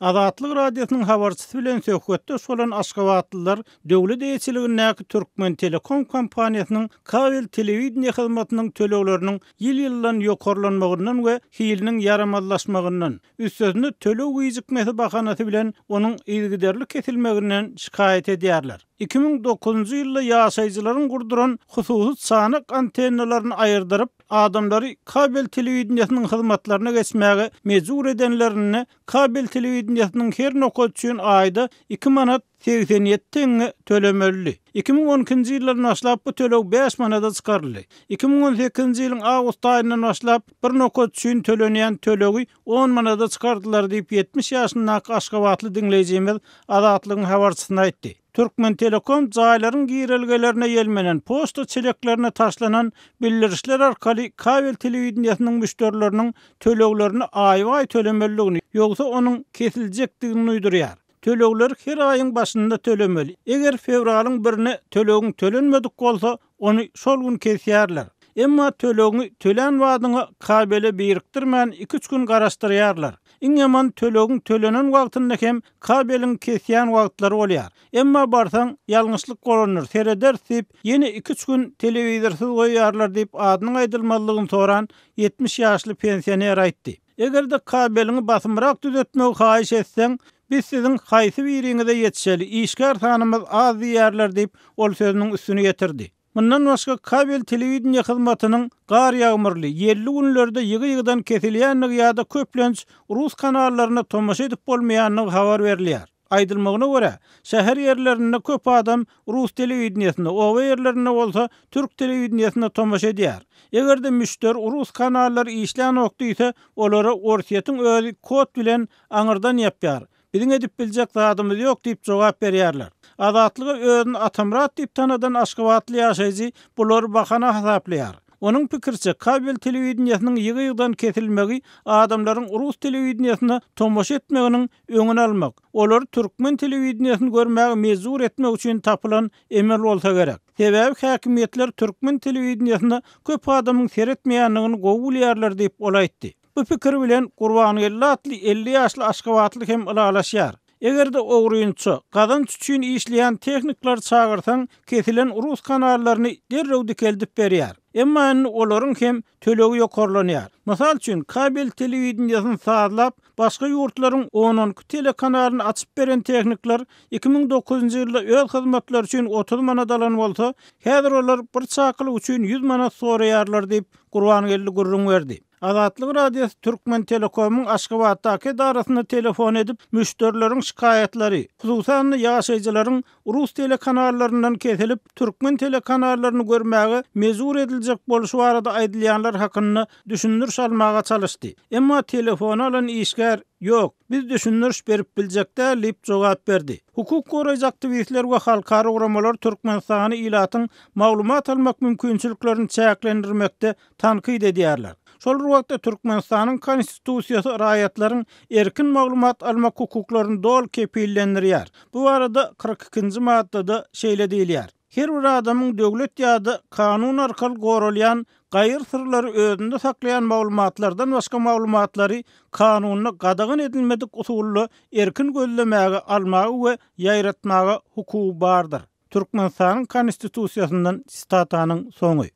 Azatlyk radiosynyň habarçysy bilen söhbetde şolan Aşgabatlylar döwlet eýetçiligindäki Türkmen Telekom kompaniýasynyň kabel telewizioniýa hyzmatynyň tölegleriniň ýyl-ýyldan ýokarlanmagyndan we hiliniň yaramazlaşmagyndan, üstesinde töleg gijikmesi bahanasy bilen onuň ýygyderlik kesilmeginden şikayet edýärler. 2009-njy ýylda ýaşaýjylaryň gurduran hususy sanak antennalaryny aýyrdyryp, adamlary kabel telewizioniýasynyň hyzmatlaryna geçmäge mejbur edenlerini kabel telewizioniýasynyň her nokta üçin aýda 2 manat 87 tenge tölemeli. 2012-nji ýyldan başlap bu töleg 5 manata çykaryldy. 2018-nji ýylyň awgust aýyndan başlap bir nokta üçin tölenýän tölegi 10 manata çykardylar diýip 70 ýaşyndaky Aşgabatly dinleýijimiz Azatlygyň habarçysyna aýtdy. Türkmen Telekom jaýlaryň girelgelerine ýelmenen posta çeleklerine taşlanan bildirişler arkaly kabel telewizioniýasynyň müşterileriniň töleglerini aýy tölemeligini ýogsa onuň kesiljekdigini uýdurýar. Tölegler her aýyň başynda tölemeli. Eger fevralyň 1-ne tölegin tölenmedik bolsa, onu şol gün kesýärler. Emma tölegini tölen wadyny kabele birikdirmän 2-3 gün garaşdyrýarlar. Iň ýaman tölegin tölenen wagtynda hem kabelin kesýän wagtlary bolýar. Emma barsaň ýalňyşlyk goranır, sereder diýip ýene 2-3 gün telewizorsyz goýýarlar diýip adynyň aýdylmalygyny soran 70 ýaşly pensioner aýtdy. Egerde kabelini basymyrak düzetmegi haýyş etseň, biz siziň haýsy biriňize ýetişeli, işgär sanymyz az diýerler diýip ol sözüniň üstüne ýetirdi. Mundan başga kabel telewizioniýa hyzmatynyň gar ýagmyrly, ýerli günlerde ýygy-ýygydan kesilýänligi ýa-da köplenç rus kanallaryna tomaşa edip bolmaýanlygy habar berilýär. Aýdylmagyna görä, şäher ýerlerinde köp adam rus telewizioniýasyna, owa ýerlerinde bolsa türk telewizioniýasyna tomaşa edýär. Egerde müşteri rus kanallary işlän okdysa, olara orsiýetiň özi kod bilen aňyrdan ýapýar. Biziň edip biljek zadymyz ýok diýip jogap berýärler. Azatlyga özüni Atamrat diýip tanadan Aşgabatly ýaşaýjy bular bahana hasaplaýar. Onuň pikirçe kabel telewizioniýasynyň ýygy-ýygydan kesilmegi adamlaryň rus telewizioniýasyna tomaşa etmeginiň öňüni almak, olary türkmen telewizioniýasyny görmäge mejbur etmek üçin tapylan emel bolsa gerek. Sebäbi häkimetler türkmen telewizioniýasyna köp adamyň seretmeýänligini gowulýarlar diýip olaýtdy. Bu pikir bilen Gurbanyň 50 ýaşly Aşgabatly hem alalaşýar. Egerde ogruýunçy, gadan üçin işleýän teknikler çağırsaň, kesilen rus kanallaryny derrew dikeldip berýär. Emma olaryň hem tölegi ýokarlanýar. Mysal üçin kabel telewizioniýasyny sazlap, başga ýurtlaryň 10 telekanalyny açyp beren teknikler 2009-njy ýylda öz hyzmatlary üçin 30 manat alan bolsa, häzir olar bir çakylyk üçin 100 manat soraýarlar diýip Gurbanyň gurrun berdi. Azatlyk radiosu Türkmen Telekom'un Aşgabatdaky idarasyna telefon edip müşterilerin şikayetlari, hususan ýaşaýjylaryň rus telekanallaryndan kesilip Türkmen telekanallaryny görmäge mejbur ediljek bolşy barada aýdylýanlar hakynda düşündürüş almaga çalışdy. Emma telefon alan işgär "Yok, biz düşündürüş berip biljekde" diýip jogap berdi. Hukuk goraýjy aktivistler we halkara uramalar Türkmenistany ilatyň maglumat almak mümkinçiliklerini çäklendirmekde tanqid edýärler. Şol wagtda Türkmenistanyň konstitusiýasy raýatlaryň erkin maglumat almak hukuklaryny dol kepillendirýär. Bu arada 42-nji maddada şeýle diýilýär. Her bir adamyň döwlet ýa-da kanun arkaly goralýan gaýr sırlary özünde saklayan maglumatlardan başga maglumatlary kanunyna gadagyn edilmedik usulla erkin gözlemäge almagy we ýaýratmagy hukuky bardyr. Türkmenistanyň konstitusiýasyndan statanyň soňy.